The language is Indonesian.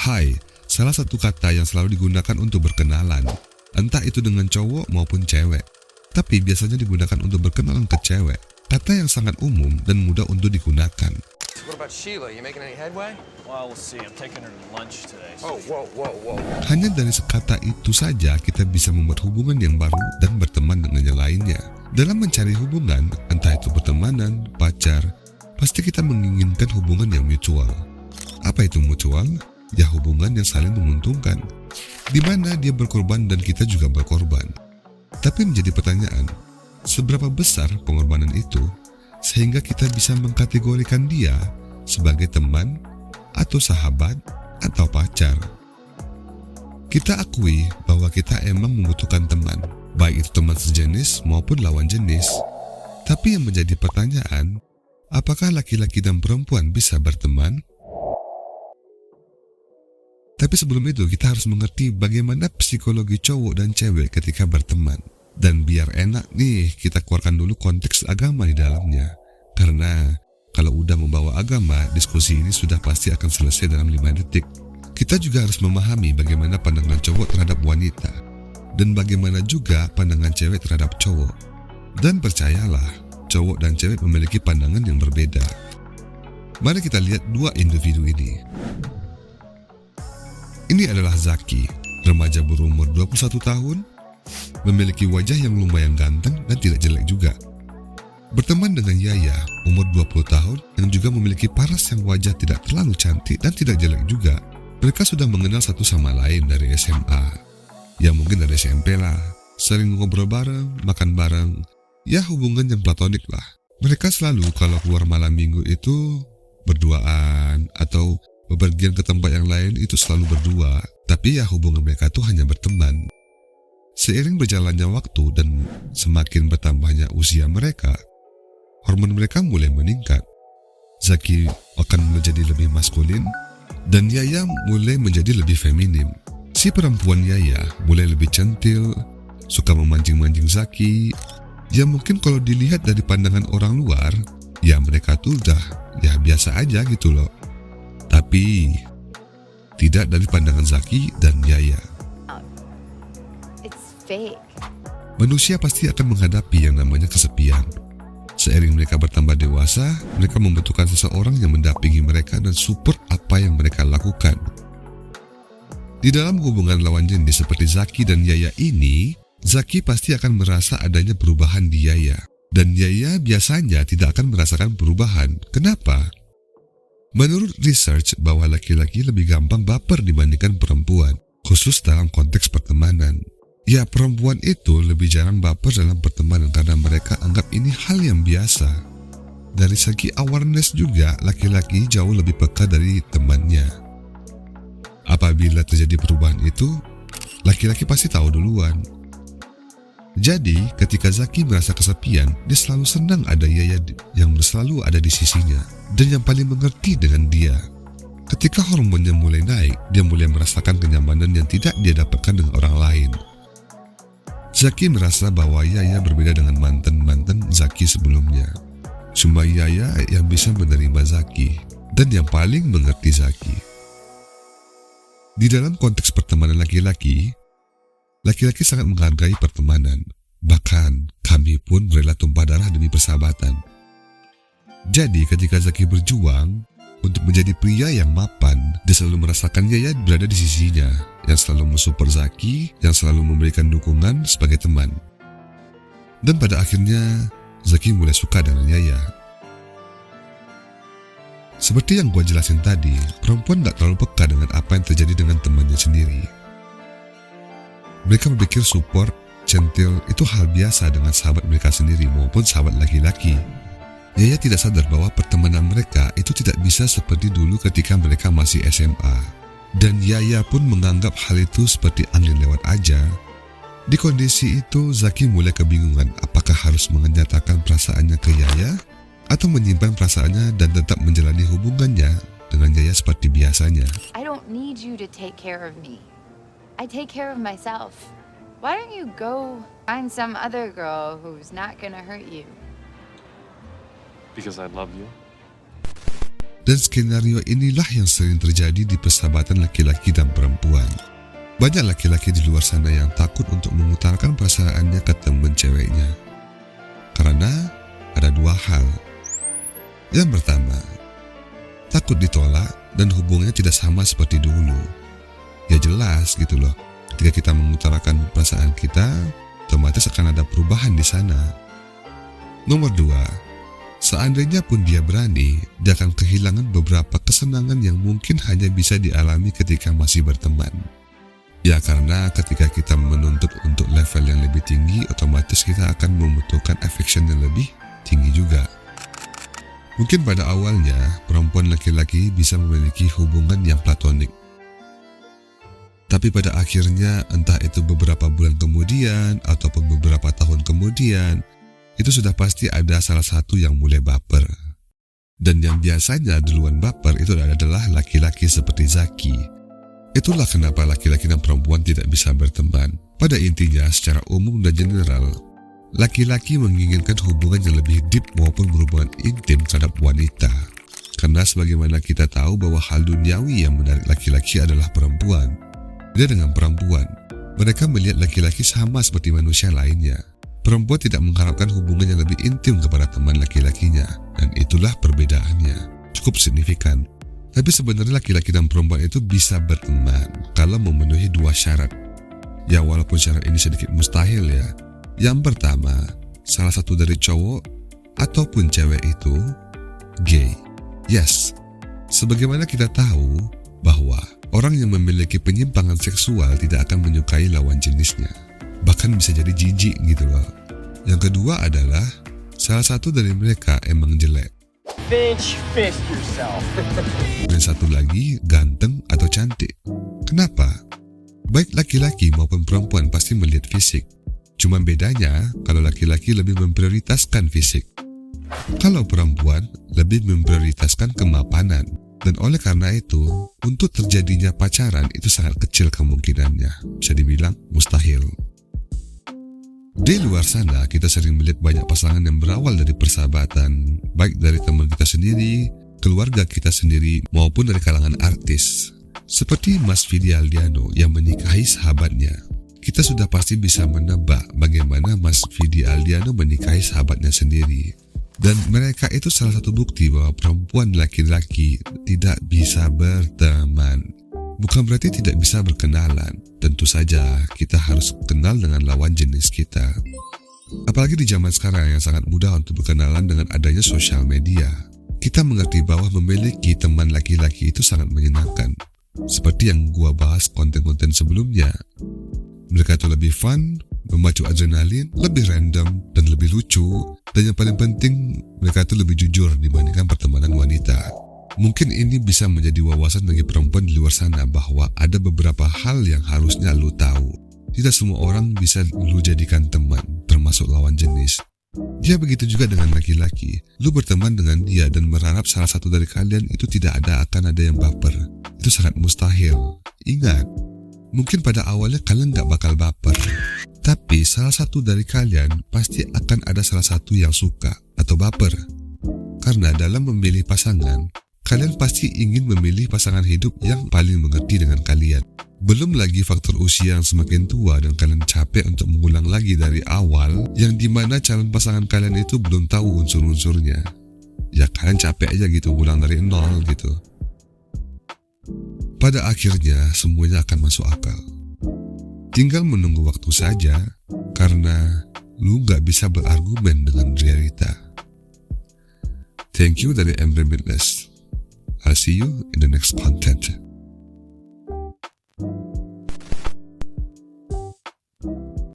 Hai, salah satu kata yang selalu digunakan untuk berkenalan, entah itu dengan cowok maupun cewek. Tapi biasanya digunakan untuk berkenalan ke cewek, kata yang sangat umum dan mudah untuk digunakan. What about Sheila? You making any headway? Well, we'll see. I'm taking her to lunch today. Oh, whoa. Hanya dari sekata itu saja kita bisa membuat hubungan yang baru dan berteman dengan yang lainnya. Dalam mencari hubungan, entah itu pertemanan, pacar, pasti kita menginginkan hubungan yang mutual. Apa itu mutual? Ya hubungan yang saling menguntungkan, di mana dia berkorban dan kita juga berkorban. Tapi menjadi pertanyaan, seberapa besar pengorbanan itu sehingga kita bisa mengkategorikan dia sebagai teman atau sahabat atau pacar? Kita akui bahwa kita emang membutuhkan teman, baik itu teman sejenis maupun lawan jenis. Tapi yang menjadi pertanyaan, apakah laki-laki dan perempuan bisa berteman? Tapi sebelum itu kita harus mengerti bagaimana psikologi cowok dan cewek ketika berteman. Dan biar enak nih, kita keluarkan dulu konteks agama di dalamnya. Karena kalau udah membawa agama, diskusi ini sudah pasti akan selesai dalam 5 detik. Kita juga harus memahami bagaimana pandangan cowok terhadap wanita. Dan bagaimana juga pandangan cewek terhadap cowok. Dan percayalah, cowok dan cewek memiliki pandangan yang berbeda. Mari kita lihat dua individu ini. Ini adalah Zaki, remaja berumur 21 tahun, memiliki wajah yang lumayan ganteng dan tidak jelek juga. Berteman dengan Yaya, umur 20 tahun, yang juga memiliki paras yang wajah tidak terlalu cantik dan tidak jelek juga. Mereka sudah mengenal satu sama lain dari SMA. Ya mungkin dari SMP lah, sering ngobrol bareng, makan bareng, ya hubungan yang platonik lah. Mereka selalu kalau keluar malam minggu itu berduaan atau bepergian ke tempat yang lain itu selalu berdua, tapi ya hubungan mereka tuh hanya berteman. Seiring berjalannya waktu dan semakin bertambahnya usia mereka, hormon mereka mulai meningkat. Zaki akan menjadi lebih maskulin dan Yaya mulai menjadi lebih feminim. Si perempuan Yaya mulai lebih centil, suka memancing-mancing Zaki. Ya mungkin kalau dilihat dari pandangan orang luar, ya mereka tuh udah ya biasa aja gitu loh. Tapi tidak dari pandangan Zaki dan Yaya. It's fake. Manusia pasti akan menghadapi yang namanya kesepian. Seiring mereka bertambah dewasa, mereka membutuhkan seseorang yang mendampingi mereka dan support apa yang mereka lakukan. Di dalam hubungan lawan jenis seperti Zaki dan Yaya ini, Zaki pasti akan merasa adanya perubahan di Yaya. Dan Yaya biasanya tidak akan merasakan perubahan. Kenapa? Menurut research bahwa laki-laki lebih gampang baper dibandingkan perempuan, khusus dalam konteks pertemanan. Ya perempuan itu lebih jarang baper dalam pertemanan karena mereka anggap ini hal yang biasa. Dari segi awareness juga, laki-laki jauh lebih peka dari temannya. Apabila terjadi perubahan itu, laki-laki pasti tahu duluan. Jadi, ketika Zaki merasa kesepian, dia selalu senang ada Yaya yang selalu ada di sisinya dan yang paling mengerti dengan dia. Ketika hormonnya mulai naik, dia mulai merasakan kenyamanan yang tidak dia dapatkan dengan orang lain. Zaki merasa bahwa Yaya berbeda dengan mantan-mantan Zaki sebelumnya. Cuma Yaya yang bisa menerima Zaki dan yang paling mengerti Zaki. Di dalam konteks pertemanan laki-laki sangat menghargai pertemanan. Bahkan kami pun rela tumpah darah demi persahabatan. Jadi ketika Zaki berjuang untuk menjadi pria yang mapan, dia selalu merasakan Yaya berada di sisinya, yang selalu mensupport Zaki, yang selalu memberikan dukungan sebagai teman. Dan pada akhirnya Zaki mulai suka dengan Yaya. Seperti yang gua jelasin tadi, perempuan gak terlalu peka dengan apa yang terjadi dengan temannya sendiri. Mereka berpikir support, centil itu hal biasa dengan sahabat mereka sendiri maupun sahabat laki-laki. Yaya tidak sadar bahwa pertemanan mereka itu tidak bisa seperti dulu ketika mereka masih SMA. Dan Yaya pun menganggap hal itu seperti angin lewat aja. Di kondisi itu, Zaki mulai kebingungan apakah harus menyatakan perasaannya ke Yaya atau menyimpan perasaannya dan tetap menjalani hubungannya dengan Yaya seperti biasanya. I don't need you to take care of me. I take care of myself. Why don't you go find some other girl who's not gonna hurt you? Because I love you. Dan skenario inilah yang sering terjadi di persahabatan laki-laki dan perempuan. Banyak laki-laki di luar sana yang takut untuk mengutarakan perasaannya ke teman ceweknya. Karena ada dua hal. Yang pertama, takut ditolak dan hubungannya tidak sama seperti dulu. Ya jelas gitu loh, ketika kita mengutarakan perasaan kita, otomatis akan ada perubahan di sana. Nomor dua, seandainya pun dia berani, dia akan kehilangan beberapa kesenangan yang mungkin hanya bisa dialami ketika masih berteman. Ya karena ketika kita menuntut untuk level yang lebih tinggi, otomatis kita akan membutuhkan affection yang lebih tinggi juga. Mungkin pada awalnya, perempuan laki-laki bisa memiliki hubungan yang platonik. Tapi pada akhirnya, entah itu beberapa bulan kemudian, ataupun beberapa tahun kemudian, itu sudah pasti ada salah satu yang mulai baper. Dan yang biasanya duluan baper itu adalah laki-laki seperti Zaki. Itulah kenapa laki-laki dan perempuan tidak bisa berteman. Pada intinya, secara umum dan general, laki-laki menginginkan hubungan yang lebih deep maupun berhubungan intim terhadap wanita. Karena sebagaimana kita tahu bahwa hal duniawi yang menarik laki-laki adalah perempuan. Beda dengan perempuan, mereka melihat laki-laki sama seperti manusia lainnya. Perempuan tidak mengharapkan hubungan yang lebih intim kepada teman laki-lakinya, dan itulah perbedaannya. Cukup signifikan. Tapi sebenarnya laki-laki dan perempuan itu bisa berteman kalau memenuhi dua syarat. Ya walaupun syarat ini sedikit mustahil ya. Yang pertama, salah satu dari cowok ataupun cewek itu gay. Yes, sebagaimana kita tahu bahwa orang yang memiliki penyimpangan seksual tidak akan menyukai lawan jenisnya. Bahkan bisa jadi jijik gitu loh. Yang kedua adalah salah satu dari mereka emang jelek. Finch fist yourself. Dan satu lagi ganteng atau cantik. Kenapa? Baik laki-laki maupun perempuan pasti melihat fisik. Cuma bedanya kalau laki-laki lebih memprioritaskan fisik. Kalau perempuan lebih memprioritaskan kemapanan. Dan oleh karena itu, untuk terjadinya pacaran itu sangat kecil kemungkinannya. Bisa dibilang mustahil. Di luar sana, kita sering melihat banyak pasangan yang berawal dari persahabatan, baik dari teman kita sendiri, keluarga kita sendiri, maupun dari kalangan artis. Seperti Mas Vidi Aldiano yang menikahi sahabatnya. Kita sudah pasti bisa menebak bagaimana Mas Vidi Aldiano menikahi sahabatnya sendiri. Dan mereka itu salah satu bukti bahwa perempuan laki-laki tidak bisa berteman. Bukan berarti tidak bisa berkenalan. Tentu saja kita harus kenal dengan lawan jenis kita. Apalagi di zaman sekarang yang sangat mudah untuk berkenalan dengan adanya sosial media. Kita mengerti bahwa memiliki teman laki-laki itu sangat menyenangkan. Seperti yang gua bahas konten-konten sebelumnya. Mereka itu lebih fun, memacu adrenalin, lebih random, dan lebih lucu. Dan yang paling penting, mereka itu lebih jujur dibandingkan pertemanan wanita. Mungkin ini bisa menjadi wawasan bagi perempuan di luar sana bahwa ada beberapa hal yang harusnya lu tahu. Tidak semua orang bisa lu jadikan teman, termasuk lawan jenis. Dia begitu juga dengan laki-laki. Lu berteman dengan dia dan berharap salah satu dari kalian itu tidak akan ada yang baper. Itu sangat mustahil. Ingat, mungkin pada awalnya kalian gak bakal baper. Tapi salah satu dari kalian pasti akan ada salah satu yang suka atau baper. Karena dalam memilih pasangan, kalian pasti ingin memilih pasangan hidup yang paling mengerti dengan kalian. Belum lagi faktor usia yang semakin tua dan kalian capek untuk mengulang lagi dari awal, yang dimana calon pasangan kalian itu belum tahu unsur-unsurnya. Ya kalian capek aja gitu, ulang dari nol gitu. Pada akhirnya semuanya akan masuk akal. Tinggal menunggu waktu saja, karena lu gak bisa berargumen dengan realita. Thank you dari Emre Midless. I'll see you in the next content.